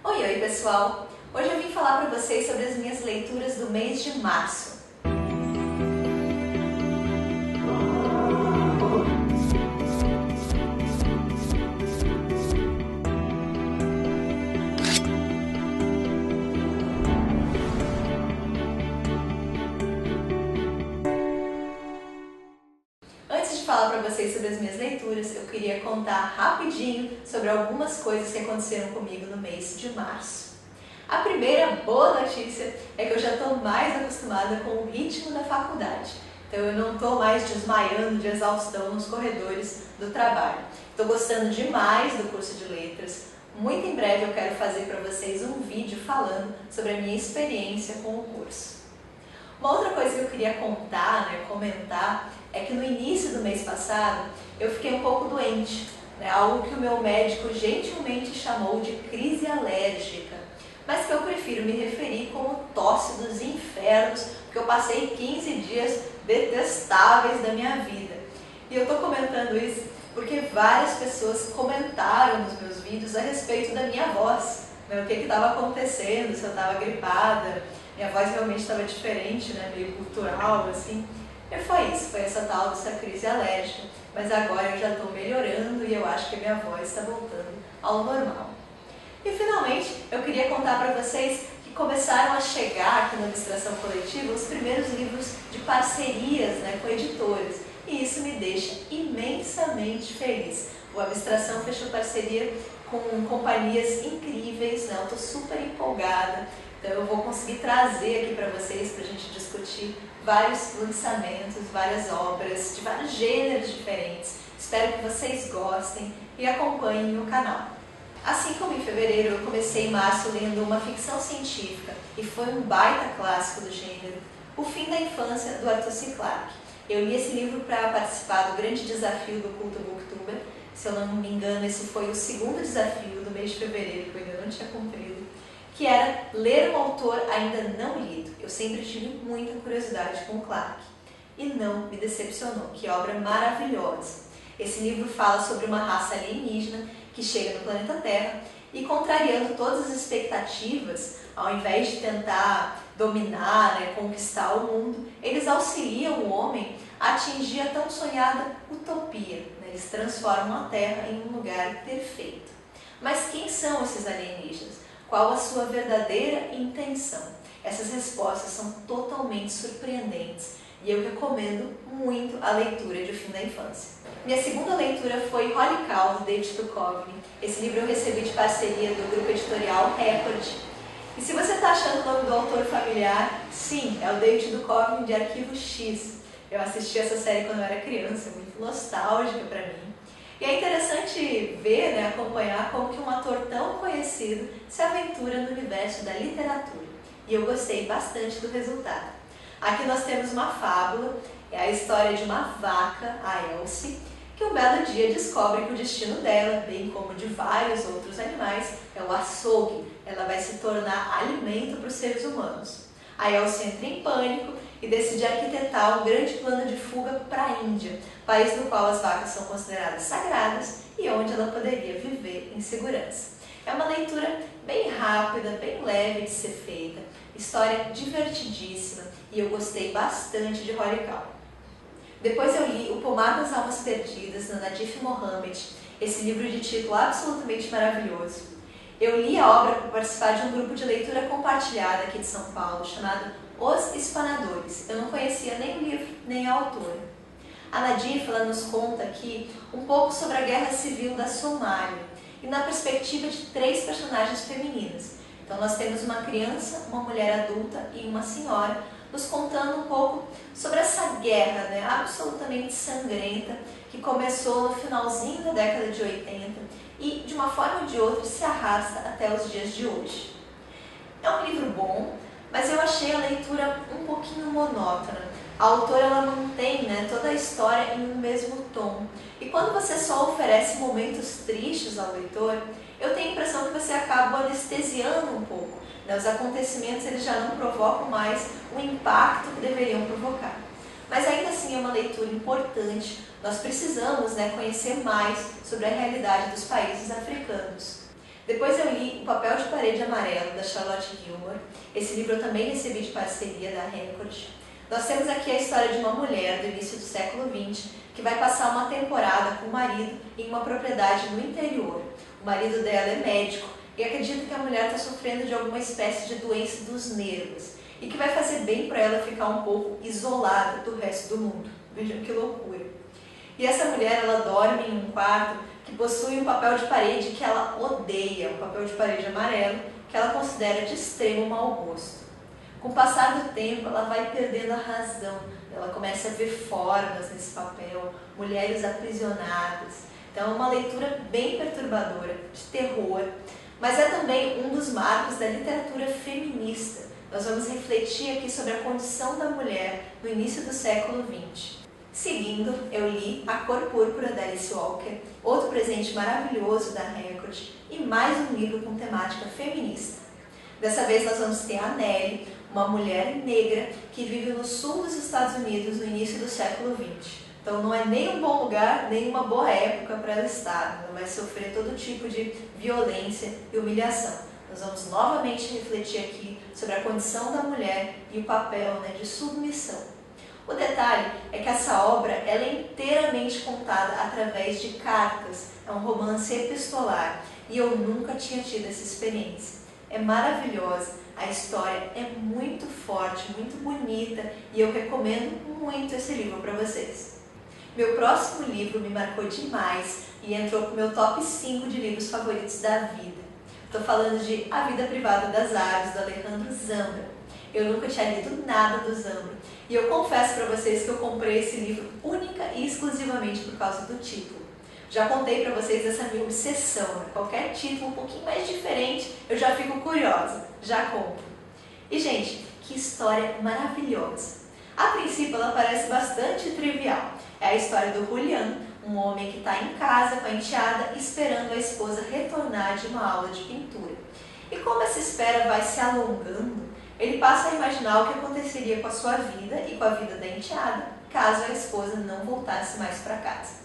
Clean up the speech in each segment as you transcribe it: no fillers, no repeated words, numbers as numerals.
Oi pessoal! Hoje eu vim falar para vocês sobre as minhas leituras do mês de março. Antes de falar para vocês sobre as minhas leituras, eu queria contar rapidinho sobre algumas coisas que aconteceram comigo no mês de março. A primeira boa notícia é que eu já estou mais acostumada com o ritmo da faculdade. Então eu não estou mais desmaiando de exaustão nos corredores do trabalho. Estou gostando demais do curso de letras. Muito em breve eu quero fazer para vocês um vídeo falando sobre a minha experiência com o curso. Uma outra coisa que eu queria comentar, é que no início do mês passado eu fiquei um pouco doente, algo que o meu médico gentilmente chamou de crise alérgica, mas que eu prefiro me referir como tosse dos infernos, porque eu passei 15 dias detestáveis da minha vida. E eu estou comentando isso porque várias pessoas comentaram nos meus vídeos a respeito da minha voz, o que estava acontecendo, se eu estava gripada. Minha voz realmente estava diferente, meio cultural, assim. E foi isso, foi essa tal dessa crise alérgica. Mas agora eu já estou melhorando e eu acho que a minha voz está voltando ao normal. E finalmente, eu queria contar para vocês que começaram a chegar aqui na Abstração Coletiva os primeiros livros de parcerias com editoras. E isso me deixa imensamente feliz. O Abstração fechou parceria com companhias incríveis, eu estou super empolgada. Então eu vou conseguir trazer aqui para vocês, para a gente discutir vários lançamentos, várias obras de vários gêneros diferentes. Espero que vocês gostem e acompanhem o canal. Assim como em fevereiro eu comecei março lendo uma ficção científica e foi um baita clássico do gênero, O Fim da Infância, do Arthur C. Clarke. Eu li esse livro para participar do grande desafio do Culto Booktuber. Se eu não me engano, esse foi o segundo desafio do mês de fevereiro, que eu ainda não tinha cumprido, que era ler um autor ainda não lido. Eu sempre tive muita curiosidade com o Clarke e não me decepcionou. Que obra maravilhosa! Esse livro fala sobre uma raça alienígena que chega no planeta Terra e, contrariando todas as expectativas, ao invés de tentar dominar, conquistar o mundo, eles auxiliam o homem a atingir a tão sonhada utopia. Eles transformam a Terra em um lugar perfeito. Mas quem são esses alienígenas? Qual a sua verdadeira intenção? Essas respostas são totalmente surpreendentes e eu recomendo muito a leitura de O Fim da Infância. Minha segunda leitura foi Holy Cow, de David Duchovny. Esse livro eu recebi de parceria do grupo editorial Record. E se você está achando o nome do autor familiar, sim, é o David Duchovny de Arquivo X. Eu assisti essa série quando eu era criança, muito nostálgica para mim. E é interessante ver, acompanhar como que um ator tão conhecido se aventura no universo da literatura. E eu gostei bastante do resultado. Aqui nós temos uma fábula, é a história de uma vaca, a Elsie, que um belo dia descobre que o destino dela, bem como de vários outros animais, é o açougue. Ela vai se tornar alimento para os seres humanos. A Elsie entra em pânico e decide arquitetar um grande plano de fuga para a Índia, país no qual as vacas são consideradas sagradas e onde ela poderia viver em segurança. É uma leitura bem rápida, bem leve de ser feita, história divertidíssima e eu gostei bastante de Holy Cow. Depois eu li O Pomar das Almas Perdidas, da Nadif Mohammed, esse livro de título absolutamente maravilhoso. Eu li a obra para participar de um grupo de leitura compartilhada aqui de São Paulo, chamado Os Espanadores. Eu não conhecia nem o livro, nem a autora. A Nadif nos conta aqui um pouco sobre a guerra civil da Somália e na perspectiva de 3 personagens femininas. Então nós temos uma criança, uma mulher adulta e uma senhora nos contando um pouco sobre essa guerra absolutamente sangrenta que começou no finalzinho da década de 80 e de uma forma ou de outra se arrasta até os dias de hoje. É um livro bom, mas eu achei a leitura um pouquinho monótona. A autora mantém toda a história em um mesmo tom. E quando você só oferece momentos tristes ao leitor, eu tenho a impressão que você acaba anestesiando um pouco. Os acontecimentos eles já não provocam mais o impacto que deveriam provocar. Mas ainda assim é uma leitura importante. Nós precisamos conhecer mais sobre a realidade dos países africanos. Depois eu li O Papel de Parede Parede Amarela, da Charlotte Gilmore. Esse livro eu também recebi de parceria da Record. Nós temos aqui a história de uma mulher do início do século XX que vai passar uma temporada com o marido em uma propriedade no interior. O marido dela é médico e acredita que a mulher está sofrendo de alguma espécie de doença dos nervos e que vai fazer bem para ela ficar um pouco isolada do resto do mundo. Vejam que loucura! E essa mulher, ela dorme em um quarto que possui um papel de parede que ela odeia, um papel de parede amarelo, que ela considera de extremo mau gosto. Com o passar do tempo, ela vai perdendo a razão, ela começa a ver formas nesse papel, mulheres aprisionadas. Então é uma leitura bem perturbadora, de terror, mas é também um dos marcos da literatura feminista. Nós vamos refletir aqui sobre a condição da mulher no início do século XX. Seguindo, eu li A Cor Púrpura, da Alice Walker, outro presente maravilhoso da Record, e mais um livro com temática feminista. Dessa vez nós vamos ter a Nellie, uma mulher negra que vive no sul dos Estados Unidos no início do século XX. Então não é nem um bom lugar, nem uma boa época para ela estar. Ela vai sofrer todo tipo de violência e humilhação. Nós vamos novamente refletir aqui sobre a condição da mulher e o papel de submissão. O detalhe é que essa obra ela é inteiramente contada através de cartas, é um romance epistolar e eu nunca tinha tido essa experiência. É maravilhosa, a história é muito forte, muito bonita e eu recomendo muito esse livro para vocês. Meu próximo livro me marcou demais e entrou para o meu top 5 de livros favoritos da vida. Estou falando de A Vida Privada das Aves, do Alejandro Zambra. Eu nunca tinha lido nada do Zambra e eu confesso para vocês que eu comprei esse livro única e exclusivamente por causa do título. Já contei para vocês dessa minha obsessão, qualquer título um pouquinho mais diferente eu já fico curiosa, já compro. E gente, que história maravilhosa! A princípio ela parece bastante trivial, é a história do Julián, um homem que está em casa com a enteada esperando a esposa retornar de uma aula de pintura. E como essa espera vai se alongando, ele passa a imaginar o que aconteceria com a sua vida e com a vida da enteada, caso a esposa não voltasse mais para casa.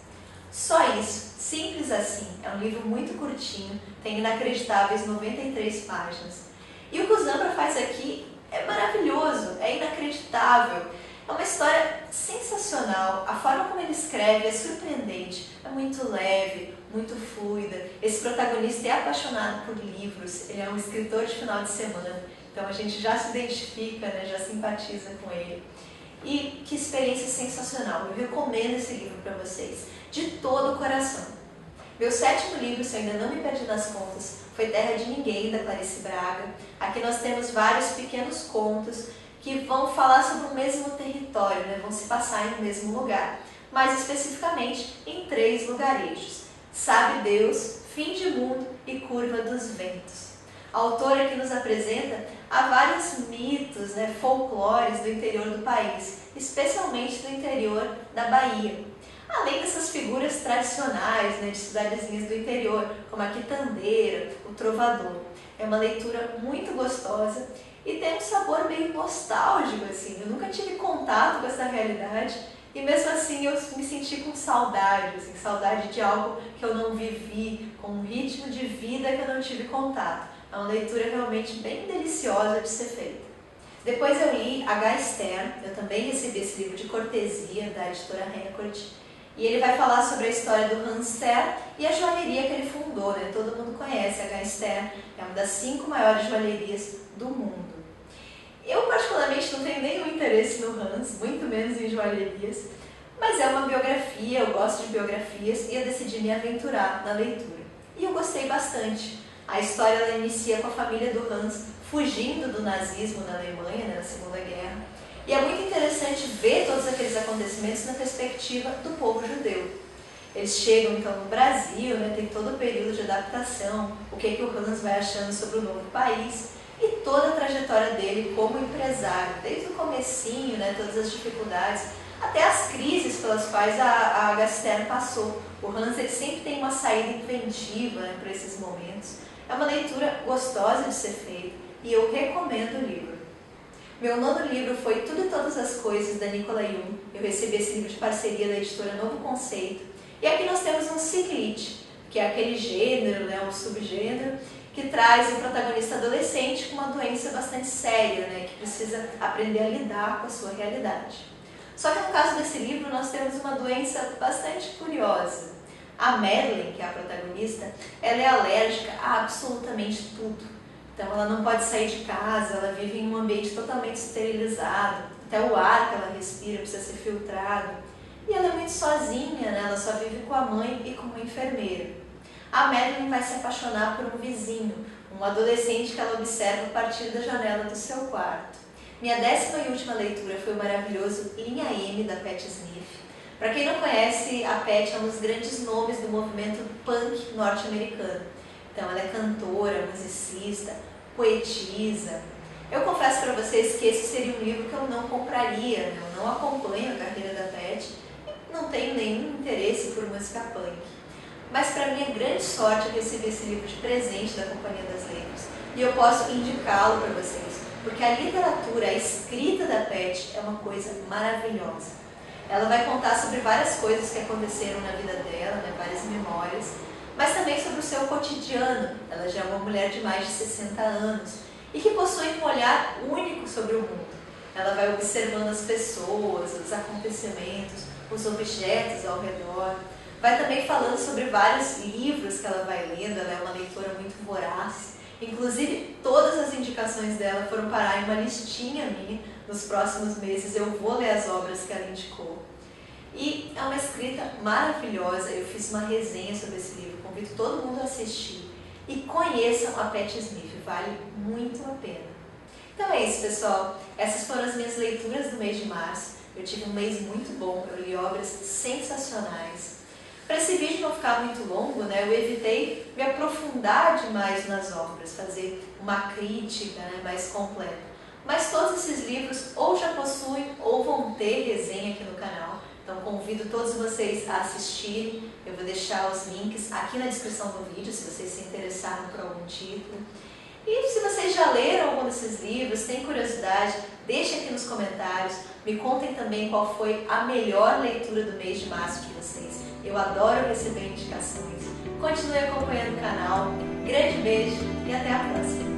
Só isso, simples assim, é um livro muito curtinho, tem inacreditáveis 93 páginas. E o que o Zambra faz aqui é maravilhoso, é inacreditável. É uma história sensacional, a forma como ele escreve é surpreendente, é muito leve, muito fluida. Esse protagonista é apaixonado por livros, ele é um escritor de final de semana, então a gente já se identifica, já simpatiza com ele. E que experiência sensacional, eu recomendo esse livro para vocês, de todo o coração. Meu 7º livro, se eu ainda não me perdi nas contas, foi Terra de Ninguém, da Clarice Braga. Aqui nós temos vários pequenos contos que vão falar sobre o mesmo território, vão se passar em um mesmo lugar, mais especificamente em 3 lugarejos: Sabe Deus, Fim de Mundo e Curva dos Ventos. A autora aqui nos apresenta há vários mitos, folclores do interior do país, especialmente do interior da Bahia. Além dessas figuras tradicionais de cidadezinhas do interior, como a quitandeira, o trovador. É uma leitura muito gostosa e tem um sabor meio nostálgico, assim. Eu nunca tive contato com essa realidade e mesmo assim eu me senti com saudade, saudade de algo que eu não vivi, com um ritmo de vida que eu não tive contato. É uma leitura realmente bem deliciosa de ser feita. Depois eu li H. Stern, eu também recebi esse livro de cortesia da editora Record, e ele vai falar sobre a história do Hans Stern e a joalheria que ele fundou, Todo mundo conhece H. Stern, é uma das 5 maiores joalherias do mundo. Eu particularmente não tenho nenhum interesse no Hans, muito menos em joalherias, mas é uma biografia, eu gosto de biografias e eu decidi me aventurar na leitura. E eu gostei bastante. A história ela inicia com a família do Hans fugindo do nazismo na Alemanha, na Segunda Guerra. E é muito interessante ver todos aqueles acontecimentos na perspectiva do povo judeu. Eles chegam então no Brasil, tem todo o período de adaptação, o que o Hans vai achando sobre o novo país e toda a trajetória dele como empresário, desde o comecinho, todas as dificuldades, até as crises pelas quais a H. Stern passou. O Hans ele sempre tem uma saída inventiva para esses momentos. É uma leitura gostosa de ser feita e eu recomendo o livro. Meu 9º livro foi Tudo e Todas as Coisas, da Nicola Jung. Eu recebi esse livro de parceria da editora Novo Conceito. E aqui nós temos um ciclite, que é aquele gênero, um subgênero, que traz um protagonista adolescente com uma doença bastante séria, né, que precisa aprender a lidar com a sua realidade. Só que no caso desse livro nós temos uma doença bastante curiosa. A Madeline, que é a protagonista, ela é alérgica a absolutamente tudo. Então ela não pode sair de casa, ela vive em um ambiente totalmente esterilizado, até o ar que ela respira precisa ser filtrado. E ela é muito sozinha, né? Ela só vive com a mãe e com uma enfermeira. A Madeline vai se apaixonar por um vizinho, um adolescente que ela observa a partir da janela do seu quarto. Minha 10ª e última leitura foi o maravilhoso Linha M, da Patti Smith. Para quem não conhece, a Patti é um dos grandes nomes do movimento punk norte-americano. Então ela é cantora, musicista, poetisa. Eu confesso para vocês que esse seria um livro que eu não compraria, né? Eu não acompanho a carreira da Patti, não tenho nenhum interesse por música punk. Mas para minha grande sorte eu recebi esse livro de presente da Companhia das Letras e eu posso indicá-lo para vocês, porque a literatura, a escrita da Patti é uma coisa maravilhosa. Ela vai contar sobre várias coisas que aconteceram na vida dela, né, várias memórias, mas também sobre o seu cotidiano. Ela já é uma mulher de mais de 60 anos e que possui um olhar único sobre o mundo. Ela vai observando as pessoas, os acontecimentos, os objetos ao redor. Vai também falando sobre vários livros que ela vai lendo, ela é uma leitora muito voraz. Inclusive, todas as indicações dela foram parar em uma listinha minha. Nos próximos meses eu vou ler as obras que ela indicou. E é uma escrita maravilhosa, eu fiz uma resenha sobre esse livro, convido todo mundo a assistir. E conheçam a Patti Smith, vale muito a pena. Então é isso, pessoal. Essas foram as minhas leituras do mês de março. Eu tive um mês muito bom, eu li obras sensacionais. Para esse vídeo não ficar muito longo, né, eu evitei me aprofundar demais nas obras, fazer uma crítica, né, mais completa. Mas todos esses livros ou já possuem ou vão ter resenha aqui no canal. Então convido todos vocês a assistirem. Eu vou deixar os links aqui na descrição do vídeo, se vocês se interessaram por algum título. E se vocês já leram algum desses livros, têm curiosidade, deixem aqui nos comentários. Me contem também qual foi a melhor leitura do mês de março de vocês. Eu adoro receber indicações. Continue acompanhando o canal. Grande beijo e até a próxima!